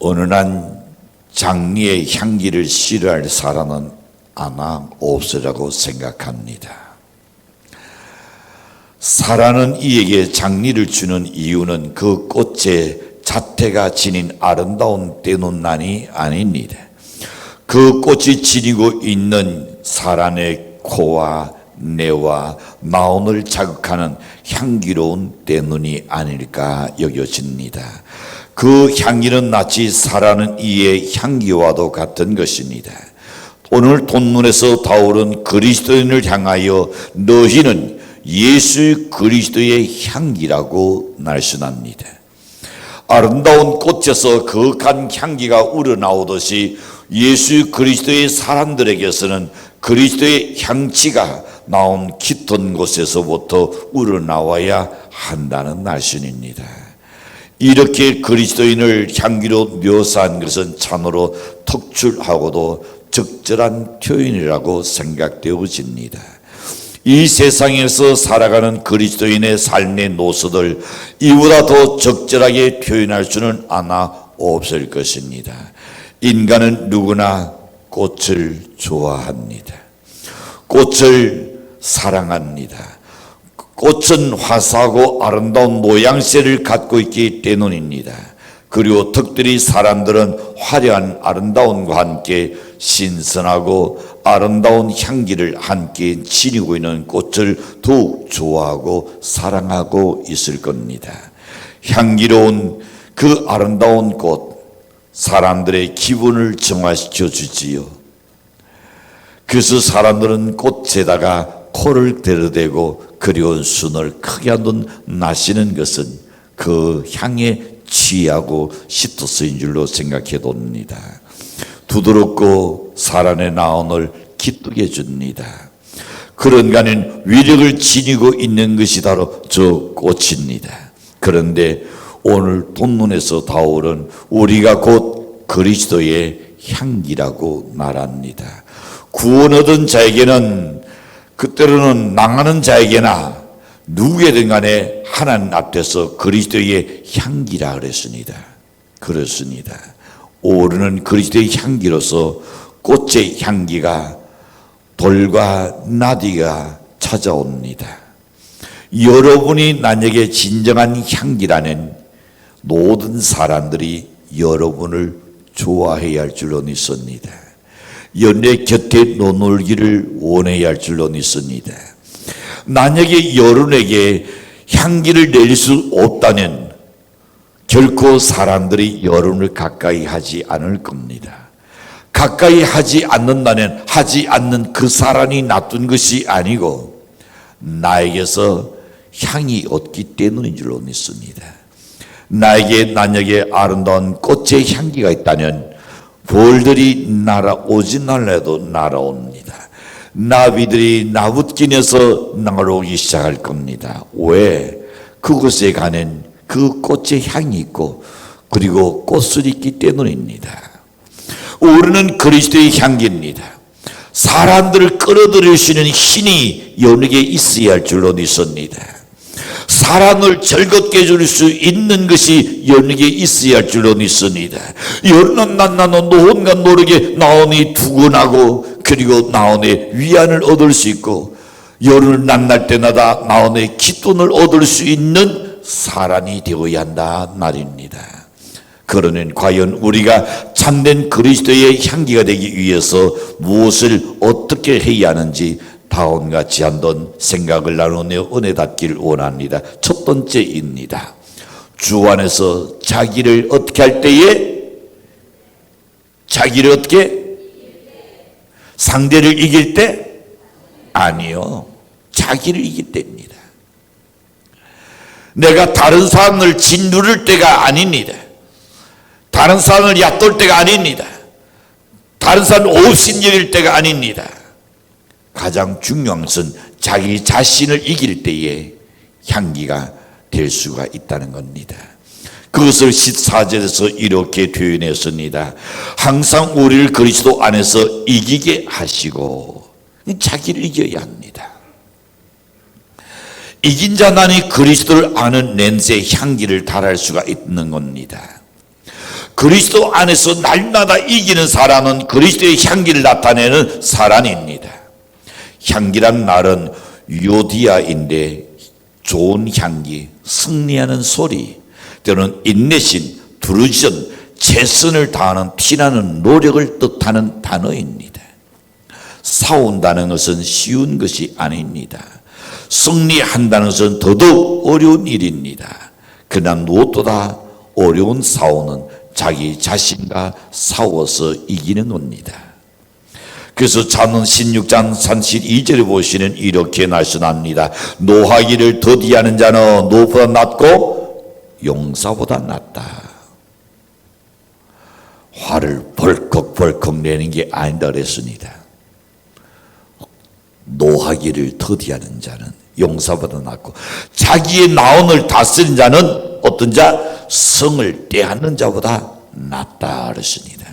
어느 날 장미의 향기를 싫어할 사람은 아마 없으라고 생각합니다. 사라는 이에게 장미를 주는 이유는 그 꽃의 자태가 지닌 아름다운 때논란이 아닙니다. 그 꽃이 지니고 있는 사란의 코와 뇌와 마음을 자극하는 향기로운 때눈이 아닐까 여겨집니다. 그 향기는 마치 사라는 이의 향기와도 같은 것입니다. 오늘 본문에서 바울은 그리스도인을 향하여 너희는 예수 그리스도의 향기라고 말씀합니다. 아름다운 꽃에서 거룩한 향기가 우러나오듯이 예수 그리스도의 사람들에게서는 그리스도의 향취가 나온 깊은 곳에서부터 우러나와야 한다는 말씀입니다. 이렇게 그리스도인을 향기로 묘사한 것은 참으로 특출하고도 적절한 표현이라고 생각되어집니다. 이 세상에서 살아가는 그리스도인의 삶의 노선을 이보다 더 적절하게 표현할 수는 아마 없을 것입니다. 인간은 누구나 꽃을 좋아합니다. 꽃을 사랑합니다. 꽃은 화사하고 아름다운 모양새를 갖고 있기 때문입니다. 그리고 특별히 사람들은 화려한 아름다움과 함께 신선하고 아름다운 향기를 함께 지니고 있는 꽃을 더욱 좋아하고 사랑하고 있을 겁니다. 향기로운 그 아름다운 꽃, 사람들의 기분을 정화시켜 주지요. 그래서 사람들은 꽃에다가 코를 대르대고 그리운 순을 크게 한번 마시는 것은 그 향에 취하고 싶어서인 줄로 생각해 봅니다. 부드럽고 사란의 나온을 기쁘게 해줍니다. 그런가는 위력을 지니고 있는 것이 바로 저 꽃입니다. 그런데 오늘 본문에서 바울은 우리가 곧 그리스도의 향기라고 말합니다. 구원 얻은 자에게는 그때로는 망하는 자에게나 누구에든 간에 하나님 앞에서 그리스도의 향기라 그랬습니다. 그렇습니다. 오르는 그리스도의 향기로서 꽃의 향기가 돌과 나디가 찾아옵니다. 여러분이 나에게 진정한 향기라는 모든 사람들이 여러분을 좋아해야 할 줄로 믿습니다. 연애 곁에 노놀기를 원해야 할 줄로 믿습니다. 만약에 여러분에게 향기를 낼 수 없다면 결코 사람들이 여러분을 가까이 하지 않을 겁니다. 가까이 하지 않는다면 하지 않는 그 사람이 나쁜 것이 아니고 나에게서 향이 없기 때문인 줄로 믿습니다. 나에게 만약에 아름다운 꽃의 향기가 있다면 벌들이 날아오지 날래도 날아옵니다. 나비들이 나부끼면서 날아오기 시작할 겁니다. 왜? 그곳에 가는 그 꽃의 향이 있고 그리고 꽃을 있기 때문입니다. 우리는 그리스도의 향기입니다. 사람들을 끌어들일 수 있는 힘이 여러분에게 있어야 할 줄로 믿습니다. 사람을 즐겁게 해줄 수 있는 것이 여러분에게 있어야 할 줄로 믿습니다. 여러분은 만나는 온갖 노력에 나오니 두근하고 그리고 나오니 위안을 얻을 수 있고 여러분을 만날 때마다 나오니 기쁨을 얻을 수 있는 사람이 되어야 한다 말입니다. 그러면 과연 우리가 참된 그리스도의 향기가 되기 위해서 무엇을 어떻게 해야 하는지 다음같이 한번 생각을 나누며 은혜 받기를 원합니다. 첫 번째입니다. 주 안에서 자기를 어떻게 할 때에 자기를 어떻게 상대를 이길 때 아니요. 자기를 이길 때입니다. 내가 다른 사람을 짓누를 때가 아닙니다. 다른 사람을 얕돌 때가 아닙니다. 다른 사람을 업신여길 때가 아닙니다. 가장 중요한 것은 자기 자신을 이길 때에 향기가 될 수가 있다는 겁니다. 그것을 14절에서 이렇게 표현했습니다. 항상 우리를 그리스도 안에서 이기게 하시고 자기를 이겨야 합니다. 이긴 자만이 그리스도를 아는 냄새 향기를 달할 수가 있는 겁니다. 그리스도 안에서 날마다 이기는 사람은 그리스도의 향기를 나타내는 사람입니다. 향기란 말은 요디아인데 좋은 향기, 승리하는 소리, 때로는 인내심, 두루전, 최선을 다하는 피나는 노력을 뜻하는 단어입니다. 싸운다는 것은 쉬운 것이 아닙니다. 승리한다는 것은 더더욱 어려운 일입니다. 그러나 무엇보다 어려운 싸움은 자기 자신과 싸워서 이기는 겁니다. 그래서 잠언 16장 32절에 보시는 이렇게 말씀합니다. 노하기를 더디하는 자는 노보다 낫고 용사보다 낫다. 화를 벌컥벌컥 내는 게 아니다 그랬습니다. 노하기를 더디하는 자는 용사보다 낫고, 자기의 나온을 다스린 자는 어떤 자? 성을 떼하는 자보다 낫다 그랬습니다.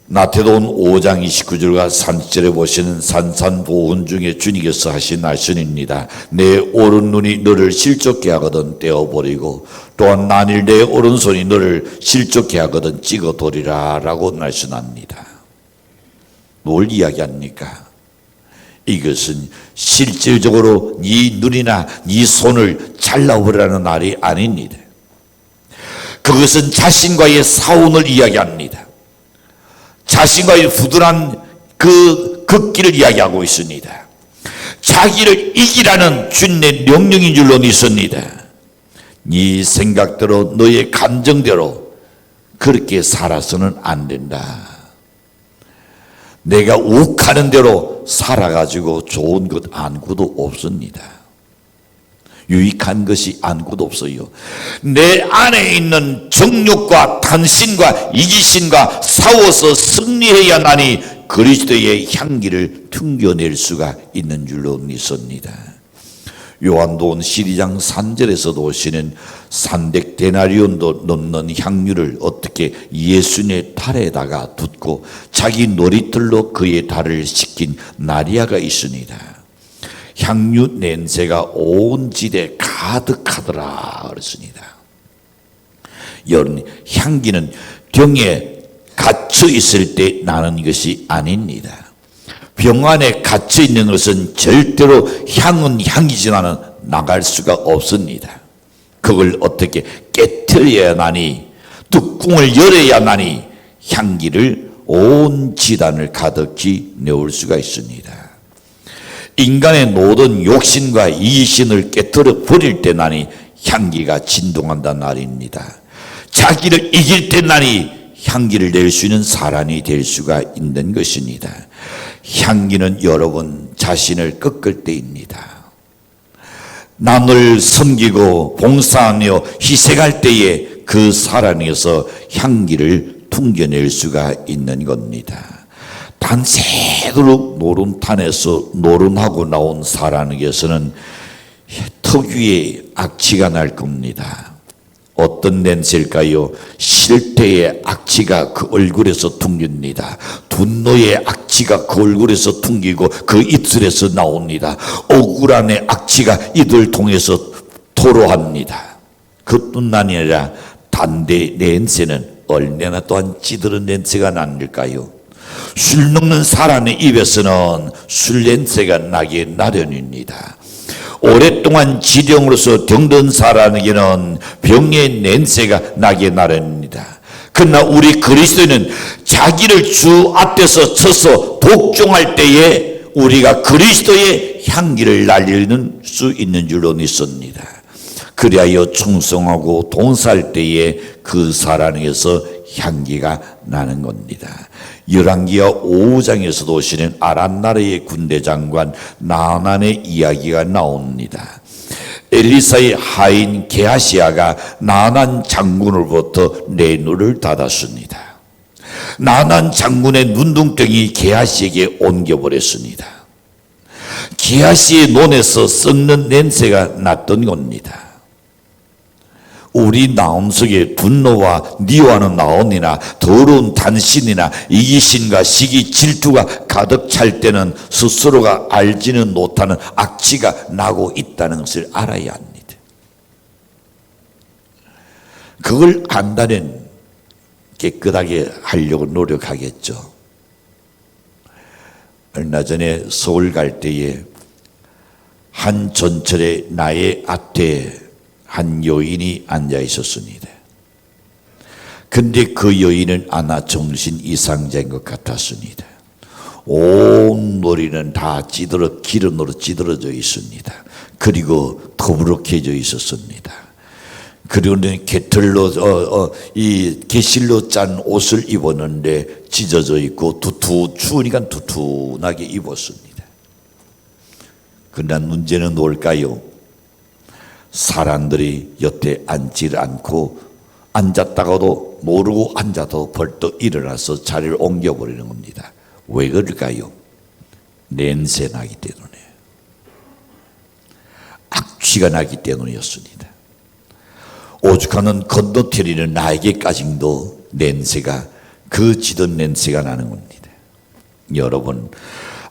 나태도운 5장 29절과 30절에 보시는 산산보훈 중에 주님께서 하신 말씀입니다. 내 오른눈이 너를 실족케 하거든 떼어버리고, 또한 만일 내 오른손이 너를 실족케 하거든 찍어버리라 라고 말씀합니다. 뭘 이야기합니까? 이것은 실질적으로 네 눈이나 네 손을 잘라버리라는 말이 아닙니다. 그것은 자신과의 싸움을 이야기합니다. 자신과의 부드러운 그 걷기를 이야기하고 있습니다. 자기를 이기라는 주님의 명령인 줄로 믿습니다. 네 생각대로 너의 감정대로 그렇게 살아서는 안 된다. 내가 욱하는 대로 살아가지고 좋은 것 아무것도 없습니다. 유익한 것이 아무것도 없어요. 내 안에 있는 정욕과 탐심과 이기심과 싸워서 승리해야 나니 그리스도의 향기를 튕겨낼 수가 있는 줄로 믿습니다. 요한복음 12장 3절에서도 오시는 300데나리온도 넘는 향유를 어떻게 예수님의 탈에다가 붓고 자기 놀이ter로 그의 탈을 씻긴 나리아가 있습니다. 향유 냄새가 온 지대 가득하더라 그랬습니다. 여러분, 향기는 병에 갇혀 있을 때 나는 것이 아닙니다. 병 안에 갇혀 있는 것은 절대로 향은 향이지만은 나갈 수가 없습니다. 그걸 어떻게 깨트려야 나니, 뚜껑을 열어야 나니 향기를 온 지단을 가득히 내올 수가 있습니다. 인간의 모든 욕심과 이기심을 깨트려 버릴 때 나니 향기가 진동한다는 말입니다. 자기를 이길 때 나니 향기를 낼 수 있는 사람이 될 수가 있는 것입니다. 향기는 여러분 자신을 꺾을 때입니다. 남을 섬기고 봉사하며 희생할 때에 그 사람에서 향기를 튕겨낼 수가 있는 겁니다. 단새도록 노름탄에서 노름하고 나온 사람에게서는 특유의 악취가 날 겁니다. 어떤 냄새일까요? 실태의 악취가 그 얼굴에서 퉁깁니다. 분노의 악취가 그 얼굴에서 퉁기고 그 입술에서 나옵니다. 억울함의 악취가 이들 통해서 토로합니다. 그뿐만이 아니라 담배 냄새는 얼마나 또한 찌들은 냄새가 납니까요? 술 먹는 사람의 입에서는 술 냄새가 나기 나련입니다. 오랫동안 지령으로서 병든 사람에게는 병의 냄새가 나게 나릅니다. 그러나 우리 그리스도인은 자기를 주 앞에서 서서 독종할 때에 우리가 그리스도의 향기를 날리는 수 있는 줄로 믿습니다. 그리하여 충성하고 동사할 때에 그 사람에게서 향기가 나는 겁니다. 열왕기하 5장에서도 오시는 아람 나라의 군대 장관 나만의 이야기가 나옵니다. 엘리사의 하인 게하시아가 나만 장군으로부터 내 눈을 닫았습니다. 나만 장군의 눈동땡이 게하시에게 옮겨버렸습니다. 게하시의 눈에서 썩는 냄새가 났던 겁니다. 우리 마음속에 분노와 미워하는 마음이나 더러운 단신이나 이기심과 시기 질투가 가득 찰 때는 스스로가 알지는 못하는 악취가 나고 있다는 것을 알아야 합니다. 그걸 안다면 깨끗하게 하려고 노력하겠죠. 얼마 전에 서울 갈 때에 한 전철에 나의 앞에 한 여인이 앉아 있었습니다. 근데 그 여인은 아마 정신 이상자인 것 같았습니다. 온 머리는 다 기름으로 찌들어져 있습니다. 그리고 더부룩해져 있었습니다. 그리고는 개실로 짠 옷을 입었는데 찢어져 있고 추우니까 두툼하게 입었습니다. 그러나 문제는 뭘까요? 사람들이 여태 앉질 않고 앉았다가도 모르고 앉아도 벌떡 일어나서 자리를 옮겨버리는 겁니다. 왜 그럴까요? 냄새 나기 때문에, 악취가 나기 때문이었습니다. 오죽하면 건너뜨리는 나에게까지도 냄새가, 그 지던 냄새가 나는 겁니다. 여러분,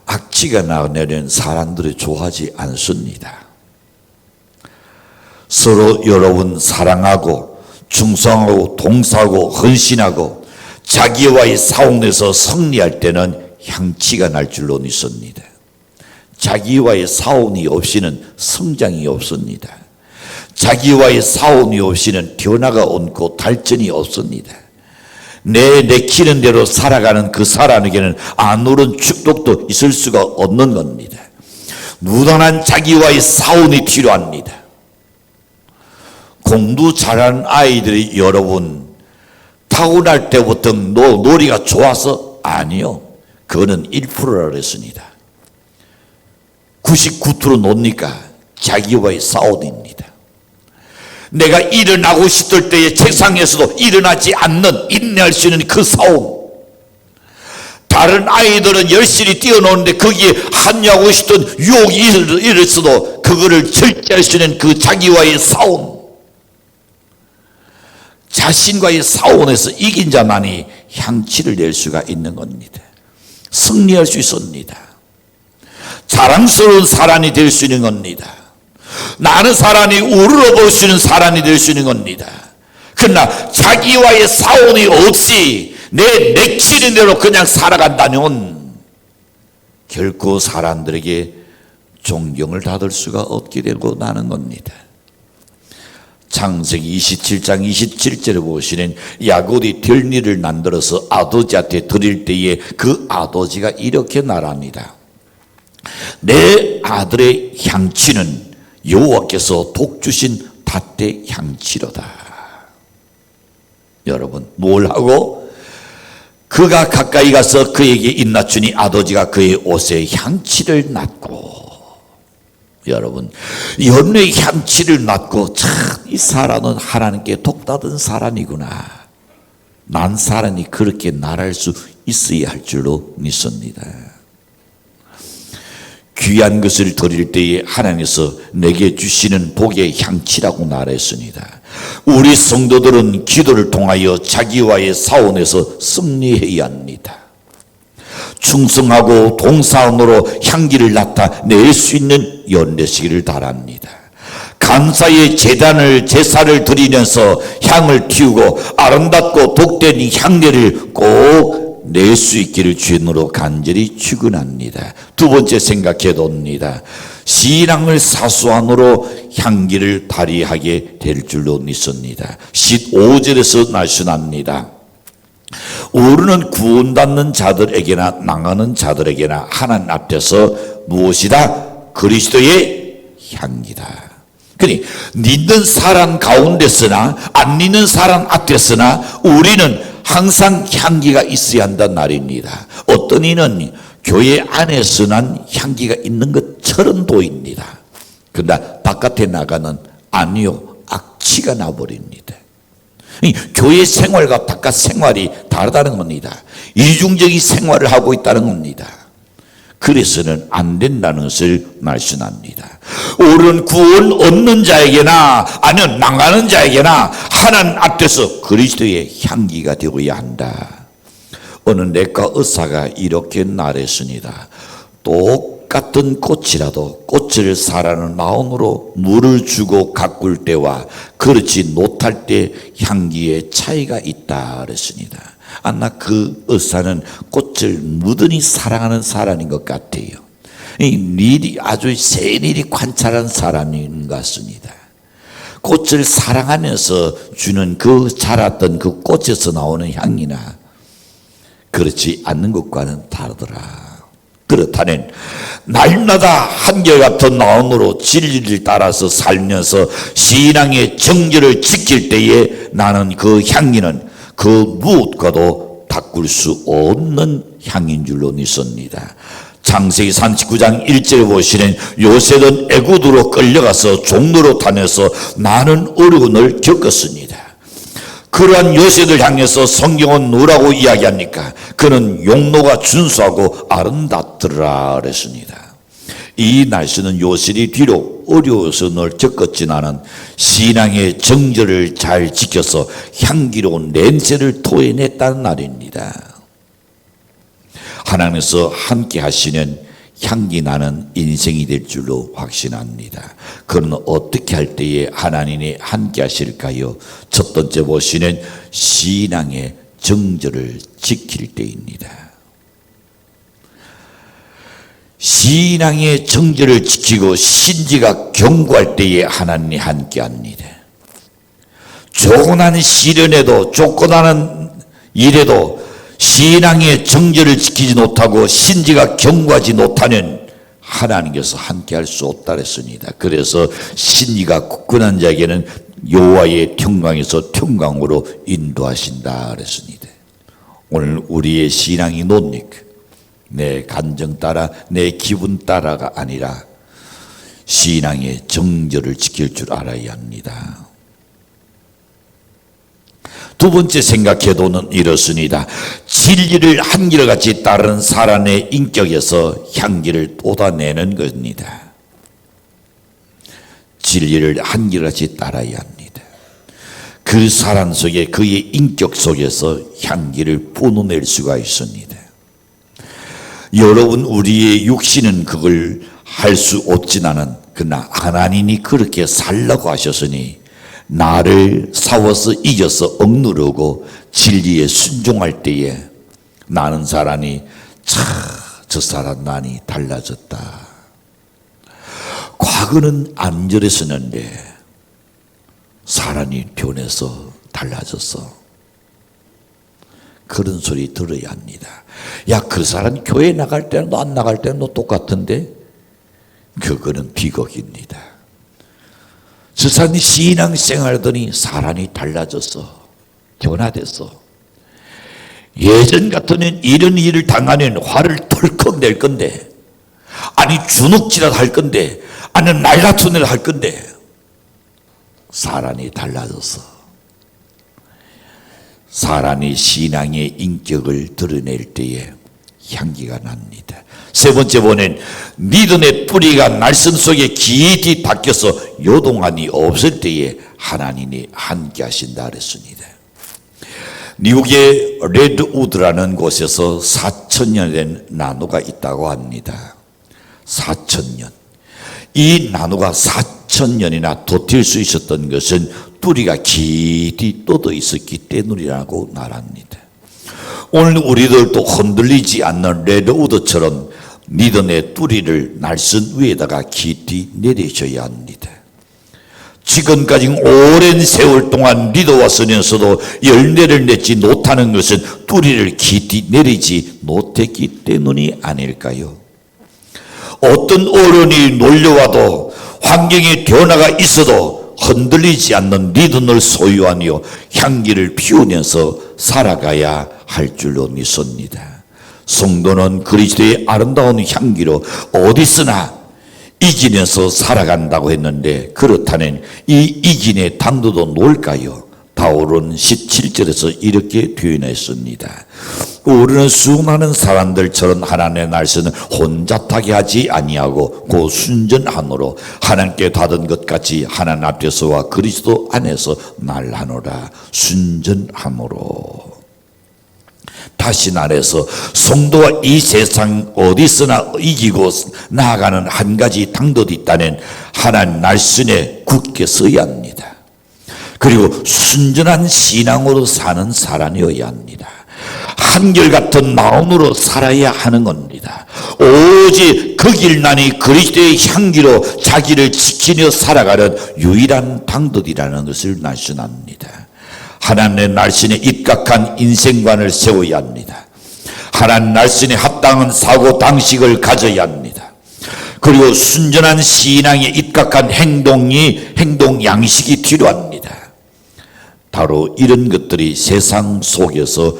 악취가 나면 사람들이 좋아하지 않습니다. 서로 여러분 사랑하고 충성하고 동사하고 헌신하고 자기와의 싸움에서 승리할 때는 향취가 날 줄로 믿습니다. 자기와의 싸움이 없이는 성장이 없습니다. 자기와의 싸움이 없이는 변화가 없고 발전이 없습니다. 내키는 대로 살아가는 그 사람에게는 아무런 축복도 있을 수가 없는 겁니다. 무던한 자기와의 싸움이 필요합니다. 공부 잘하는 아이들이 여러분 타고날 때부터 놀이가 좋아서? 아니요. 그거는 1%라 그랬습니다. 99% 놉니까? 자기와의 싸움입니다. 내가 일어나고 싶을 때에 책상에서도 일어나지 않는, 인내할 수 있는 그 싸움. 다른 아이들은 열심히 뛰어노는데 거기에 합류하고 싶던 유혹이 일어서도 그거를 절제할 수 있는 그 자기와의 싸움. 자신과의 싸움에서 이긴 자만이 향취를 낼 수가 있는 겁니다. 승리할 수 있습니다. 자랑스러운 사람이 될 수 있는 겁니다. 나는 사람이 우러러 볼 수 있는 사람이 될 수 있는 겁니다. 그러나 자기와의 싸움이 없이 내키는 대로 그냥 살아간다면 결코 사람들에게 존경을 받을 수가 없게 되고 나는 겁니다. 창세기 27장 27절에 보시는 야곱이 들니를 만들어서 아버지한테 드릴 때에 그 아버지가 이렇게 말합니다. 내 아들의 향취는 여호와께서 독 주신 닷대 향취로다. 여러분, 뭘 하고? 그가 가까이 가서 그에게 입맞추니 아버지가 그의 옷에 향취를 맡고. 여러분, 연애의 향취를 맡고, 참 이 사람은 하나님께 독받은 사람이구나. 난 사람이 그렇게 말할 수 있어야 할 줄로 믿습니다. 귀한 것을 드릴 때에 하나님께서 내게 주시는 복의 향취라고 말했습니다. 우리 성도들은 기도를 통하여 자기와의 싸움에서 승리해야 합니다. 충성하고 동사함으로 향기를 나타낼 수 있는 연례시기를 바랍니다. 감사의 제사를 드리면서 향을 틔우고 아름답고 복된 향례를 꼭 낼 수 있기를 주님으로 간절히 축원합니다. 두 번째 생각해 봅니다. 신앙을 사수함으로 향기를 발휘하게 될 줄로 믿습니다. 15절에서 말씀합니다. 우리는 구원받는 자들에게나 망하는 자들에게나 하나님 앞에서 무엇이다? 그리스도의 향기다. 그러니 믿는 사람 가운데서나 안 믿는 사람 앞에서나 우리는 항상 향기가 있어야 한다는 말입니다. 어떤 이는 교회 안에서는 향기가 있는 것처럼 보입니다. 그러나 바깥에 나가는 아니요, 악취가 나버립니다. 교회 생활과 바깥 생활이 다르다는 겁니다. 이중적인 생활을 하고 있다는 겁니다. 그래서는 안 된다는 것을 말씀합니다. 옳은 구원 얻는 자에게나 아니면 망하는 자에게나 하나님 앞에서 그리스도의 향기가 되어야 한다. 어느 내과 의사가 이렇게 말했습니다. 같은 꽃이라도 꽃을 사랑하는 마음으로 물을 주고 가꿀 때와 그렇지 못할 때 향기의 차이가 있다 그랬습니다. 나 그 의사는 꽃을 무던히 사랑하는 사람인 것 같아요. 이 일이 아주 세밀히 관찰한 사람인 것 같습니다. 꽃을 사랑하면서 주는 그 자랐던 그 꽃에서 나오는 향이나 그렇지 않는 것과는 다르더라. 그렇다면 날마다 한결같은 마음으로 진리를 따라서 살면서 신앙의 정절을 지킬 때에 나는 그 향기는 그 무엇과도 바꿀 수 없는 향인 줄로 믿습니다. 창세기 39장 1절에 보시는 요셉은 애굽으로 끌려가서 종로로 다녀서 많은 어려움을 겪었습니다. 그러한 요셉을 향해서 성경은 뭐라고 이야기합니까? 그는 용모가 준수하고 아름답더라 그랬습니다. 이 날씨는 요셉이 뒤로 어려움을 겪었지만은 신앙의 정절을 잘 지켜서 향기로운 냄새를 토해냈다는 날입니다. 하나님께서 함께 하시는 향기 나는 인생이 될 줄로 확신합니다. 그러나 어떻게 할 때에 하나님이 함께 하실까요? 첫 번째 보시는 신앙의 정절을 지킬 때입니다. 신앙의 정절을 지키고 신지가 견고할 때에 하나님이 함께 합니다. 조건하는 시련에도 조건하는 일에도 신앙의 정절을 지키지 못하고 신지가 견고하지 못하면 하나님께서 함께할 수 없다 그랬습니다. 그래서 신지가 굳건한 자에게는 여호와의 평강에서 평강으로 인도하신다 그랬습니다. 오늘 우리의 신앙이 뭡니까? 내 감정 따라 내 기분 따라가 아니라 신앙의 정절을 지킬 줄 알아야 합니다. 두 번째 생각해도는 이렇습니다. 진리를 한결같이 따르는 사람의 인격에서 향기를 쏟아내는 겁니다. 진리를 한결같이 따라야 합니다. 그 사람 속에 그의 인격 속에서 향기를 뿜어낼 수가 있습니다. 여러분 우리의 육신은 그걸 할 수 없지만은 그러나 하나님이 그렇게 살라고 하셨으니 나를 싸워서 이겨서 억누르고 진리에 순종할 때에 나는 사람이 저 사람 많이 달라졌다. 과거는 안 저랬었는데 사람이 변해서 달라졌어. 그런 소리 들어야 합니다. 야, 그 사람 교회 나갈 때는 너 안 나갈 때는 너 똑같은데? 그거는 비극입니다. 저 사람이 신앙생활 하더니 사람이 달라졌어. 변화됐어. 예전 같으면 이런 일을 당하면 화를 털컥 낼 건데, 아니 주눅질을 할 건데, 아니 말 같은 일을 할 건데 사람이 달라졌어. 사람이 신앙의 인격을 드러낼 때에 향기가 납니다. 세 번째 보면 믿음의 뿌리가 말씀 속에 깊이 박혀서 요동함이 없을 때에 하나님이 함께 하신다 그랬습니다. 미국의 레드우드라는 곳에서 4,000년 된 나무가 있다고 합니다. 4,000년. 이 나무가 4,000년이나 버틸 수 있었던 것은 뿌리가 깊이 뻗어 있었기 때문이라고 말합니다. 오늘 우리들도 흔들리지 않는 레드우드처럼 믿음의 뿌리를 날선 위에다가 깊이 내리셔야 합니다. 지금까지 오랜 세월 동안 믿어왔으면서도 열매를 맺지 못하는 것은 뿌리를 깊이 내리지 못했기 때문이 아닐까요? 어떤 어려움이 놀려와도 환경의 변화가 있어도 흔들리지 않는 믿음을 소유하며 향기를 피우면서 살아가야 할 줄로 믿습니다. 성도는 그리스도의 아름다운 향기로 어디서나 이기면서 살아간다고 했는데 그렇다면 이 이긴의 당도도 뭘까요? 바울은 17절에서 이렇게 표현했습니다. 우리는 수많은 사람들처럼 하나님의 말씀을 혼자 타게 하지 아니하고 그 순전함으로 하나님께 받은 것 같이 하나님 앞에서와 그리스도 안에서 말하노라. 순전함으로. 다시 말해서 성도가 이 세상 어디서나 이기고 나아가는 한 가지 방법이 있다면 하나님 말씀에 굳게 서야 합니다. 그리고 순전한 신앙으로 사는 사람이어야 합니다. 한결같은 마음으로 살아야 하는 겁니다. 오직 그 길만이 그리스도의 향기로 자기를 지키며 살아가는 유일한 방법이라는 것을 말씀합니다. 하나님의 말씀에 입각한 인생관을 세워야 합니다. 하나님 말씀에 합당한 사고 방식을 가져야 합니다. 그리고 순전한 신앙에 입각한 행동 양식이 필요합니다. 바로 이런 것들이 세상 속에서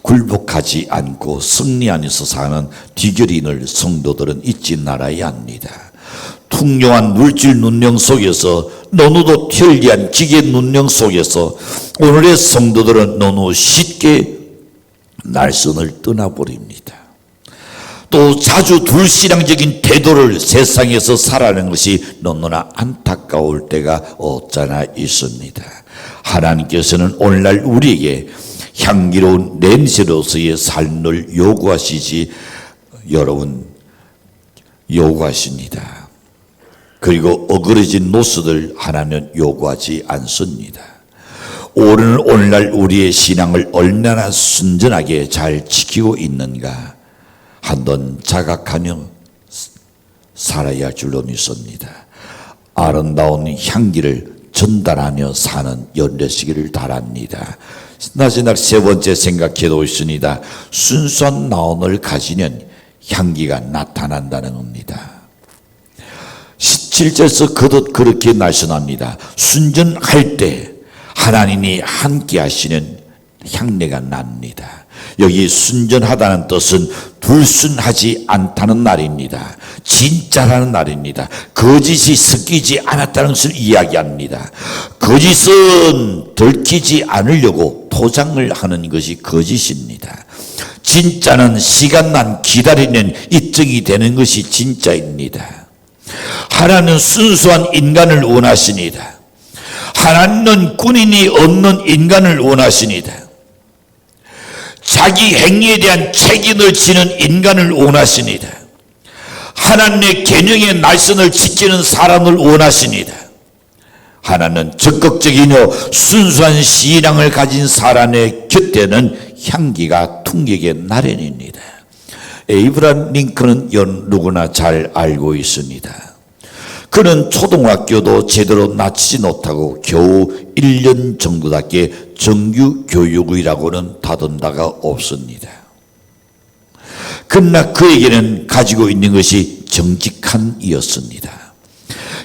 굴복하지 않고 승리 안에서 사는 비결인을 성도들은 잊지 말아야 합니다. 풍요한 물질 눈령 속에서 너무도 편리한 기계 눈령 속에서 오늘의 성도들은 너무 쉽게 날선을 떠나버립니다. 또 자주 불신앙적인 태도를 세상에서 살아가는 것이 너무나 안타까울 때가 없잖아 있습니다. 하나님께서는 오늘날 우리에게 향기로운 냄새로서의 삶을 요구하십니다. 그리고 어그러진 노릇을 하나는 요구하지 않습니다. 오늘날 우리의 신앙을 얼마나 순전하게 잘 지키고 있는가 한번 자각하며 살아야 할 줄로 믿습니다. 아름다운 향기를 전달하며 사는 연례시기를 바랍니다. 나지날 세 번째 생각해도 있습니다. 순수한 마음을 가지면 향기가 나타난다는 겁니다. 17절에서 거듭 그렇게 말씀합니다. 순전할 때 하나님이 함께 하시는 향내가 납니다. 여기 순전하다는 뜻은 불순하지 않다는 말입니다. 진짜라는 말입니다. 거짓이 섞이지 않았다는 것을 이야기합니다. 거짓은 들키지 않으려고 포장을 하는 것이 거짓입니다. 진짜는 시간만 기다리는 입증이 되는 것이 진짜입니다. 하나님은 순수한 인간을 원하십니다. 하나님은 군인이 없는 인간을 원하십니다. 자기 행위에 대한 책임을 지는 인간을 원하십니다. 하나님의 계명의 날선을 지키는 사람을 원하십니다. 하나님은 적극적이며 순수한 신앙을 가진 사람의 곁에는 향기가 풍기게 나련입니다. 에이브람 링컨은 누구나 잘 알고 있습니다. 그는 초등학교도 제대로 마치지 못하고 겨우 1년 정도밖에 정규 교육이라고는 받은 바가 없습니다. 그러나 그에게는 가지고 있는 것이 정직한 이었습니다.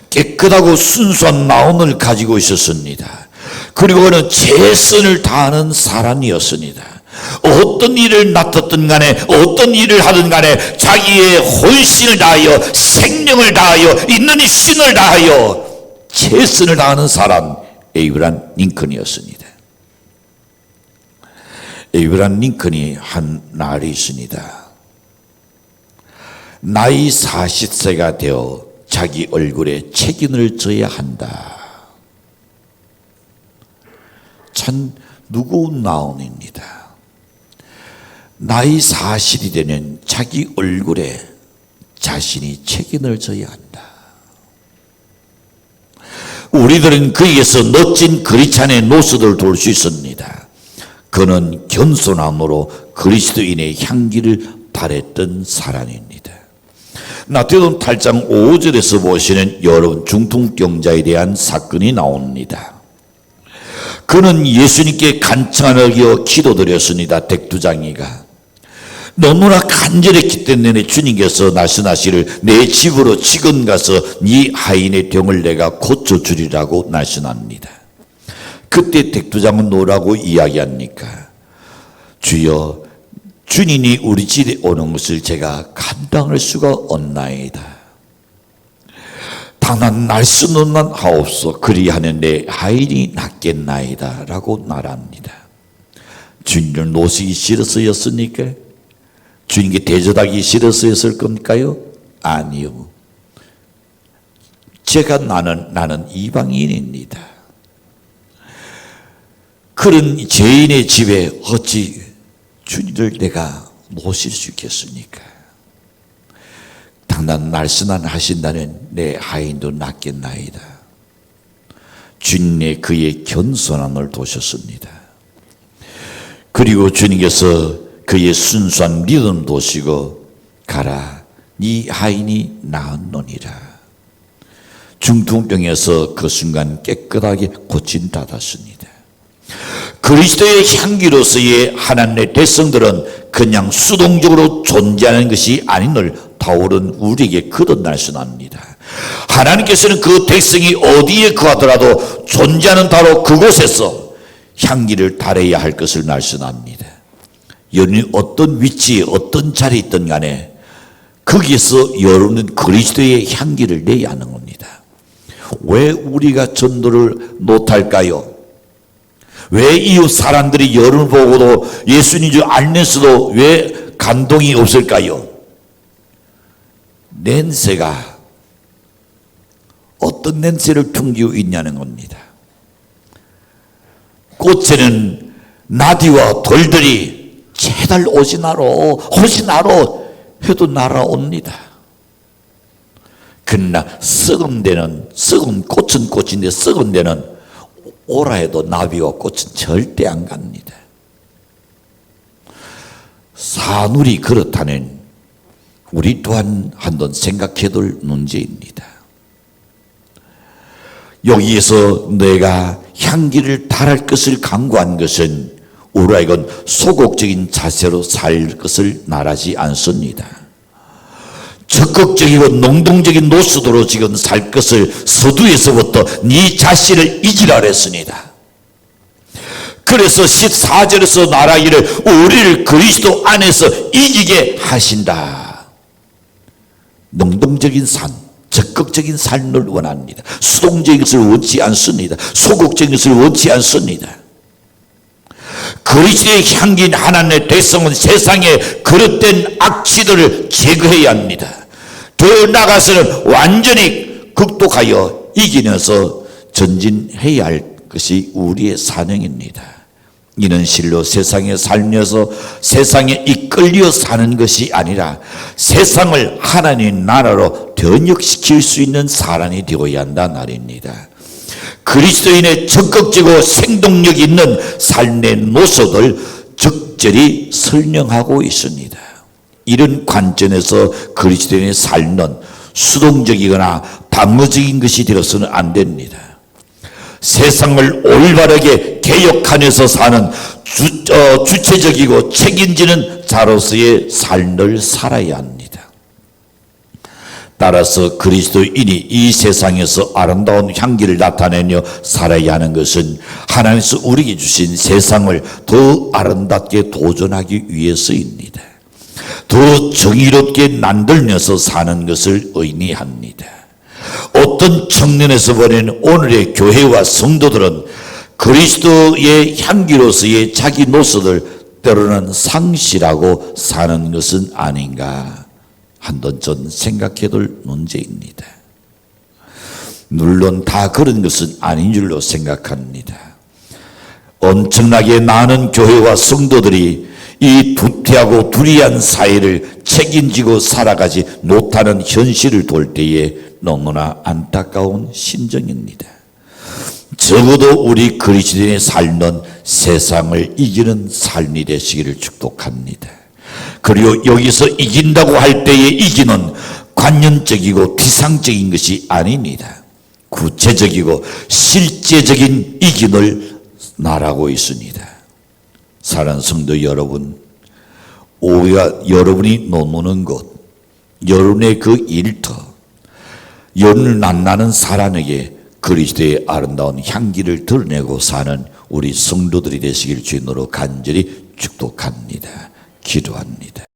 깨끗하고 순수한 마음을 가지고 있었습니다. 그리고 그는 최선을 다하는 사람이었습니다. 어떤 일을 맡았든 간에 어떤 일을 하든 간에 자기의 혼신을 다하여 생명을 다하여 있는 이 신을 다하여 최선을 다하는 사람 에이브람 링컨이었습니다. 에이브람 링컨이 한 날이 있습니다. 나이 40세가 되어 자기 얼굴에 책임을 져야 한다. 참 무거운 마음입니다. 나이 40이 되면 자기 얼굴에 자신이 책임을 져야 한다. 우리들은 그에게서 멋진 그리스도의 노릇을 볼 수 있습니다. 그는 겸손함으로 그리스도인의 향기를 발했던 사람입니다. 마태복음 8장 5절에서 보시는 여러분 중풍병자에 대한 사건이 나옵니다. 그는 예수님께 간청하여 기도드렸습니다. 백두장이가 너무나 간절했기 때문에 주님께서 말씀하시기를 내 집으로 지금 가서 네 하인의 병을 내가 고쳐주리라고 말씀합니다. 그때 백두장은 뭐라고 이야기합니까? 주여, 주님이 우리 집에 오는 것을 제가 감당할 수가 없나이다. 다만 말씀만 하옵소. 그리하면 내 하인이 낫겠나이다 라고 말합니다. 주님을 노시기 싫어서였습니까? 주님께 대접하기 싫어서였을 겁니까요? 아니요. 나는 이방인입니다. 그런 죄인의 집에 어찌 주님을 내가 모실 수 있겠습니까? 당단 날씬한 하신다는 내 하인도 낫겠나이다. 주님의 그의 겸손함을 도셨습니다. 그리고 주님께서 그의 순수한 믿음 도시고 가라, 네 하인이 나았노니라. 중풍병에서 그 순간 깨끗하게 고침받았습니다. 그리스도의 향기로서의 하나님의 백성들은 그냥 수동적으로 존재하는 것이 아닌을 바울은 우리에게 거듭 날씬합니다. 하나님께서는 그 백성이 어디에 거하더라도 존재하는 바로 그곳에서 향기를 달아야 할 것을 날씬합니다. 여러분이 어떤 위치에 어떤 자리에 있든 간에 거기에서 여러분은 그리스도의 향기를 내야 하는 겁니다. 왜 우리가 전도를 못할까요? 왜 이웃 사람들이 여러분을 보고도 예수님 줄 알면서도 왜 감동이 없을까요? 냄새가 어떤 냄새를 풍기고 있냐는 겁니다. 꽃에는 나귀와 돌들이 제달 오시나로 해도 날아옵니다. 그러나 썩은 데는, 썩은 꽃은 꽃인데 썩은 데는 오라 해도 나비와 꽃은 절대 안 갑니다. 산울이 그렇다는 우리 또한 한번 생각해둘 문제입니다. 여기에서 내가 향기를 달할 것을 강구한 것은 우리에겐 소극적인 자세로 살 것을 말하지 않습니다. 적극적이고 능동적인 노수도로 지금 살 것을 서두에서부터 네 자신을 잊으라 그랬습니다. 그래서 14절에서 말하기를 우리를 그리스도 안에서 이기게 하신다. 능동적인 삶, 적극적인 삶을 원합니다. 수동적인 것을 원치 않습니다. 소극적인 것을 원치 않습니다. 그리스도의 향기인 하나님의 백성은 세상에 그릇된 악취들을 제거해야 합니다. 더 나아가서는 완전히 극복하여 이기면서 전진해야 할 것이 우리의 사명입니다. 이는 실로 세상에 살면서 세상에 이끌려 사는 것이 아니라 세상을 하나님의 나라로 변혁시킬 수 있는 사람이 되어야 한다는 말입니다. 그리스도인의 적극적이고 생동력 있는 삶의 모습을 적절히 설명하고 있습니다. 이런 관점에서 그리스도인의 삶은 수동적이거나 방어적인 것이 되어서는 안 됩니다. 세상을 올바르게 개혁하면서 사는 주체적이고 책임지는 자로서의 삶을 살아야 합니다. 따라서 그리스도인이 이 세상에서 아름다운 향기를 나타내며 살아야 하는 것은 하나님께서 우리에게 주신 세상을 더 아름답게 도전하기 위해서입니다. 더 정의롭게 만들면서 사는 것을 의미합니다. 어떤 측면에서 보면 오늘의 교회와 성도들은 그리스도의 향기로서의 자기 노릇을 때로는 상실하고 사는 것은 아닌가 한번 전 생각해둘 문제입니다. 물론 다 그런 것은 아닌 줄로 생각합니다. 엄청나게 많은 교회와 성도들이 이 부패하고 불의한 사회를 책임지고 살아가지 못하는 현실을 볼 때에 너무나 안타까운 심정입니다. 적어도 우리 그리스도인의 삶은 세상을 이기는 삶이 되시기를 축복합니다. 그리고 여기서 이긴다고 할 때의 이기는 관념적이고 피상적인 것이 아닙니다. 구체적이고 실제적인 이긴을 말하고 있습니다. 사랑하는 성도 여러분, 오히려 여러분이 머무는 곳, 여러분의 그 일터, 여러분을 만나는 사람에게 그리스도의 아름다운 향기를 드러내고 사는 우리 성도들이 되시길 주님으로 간절히 축복합니다. 기도합니다.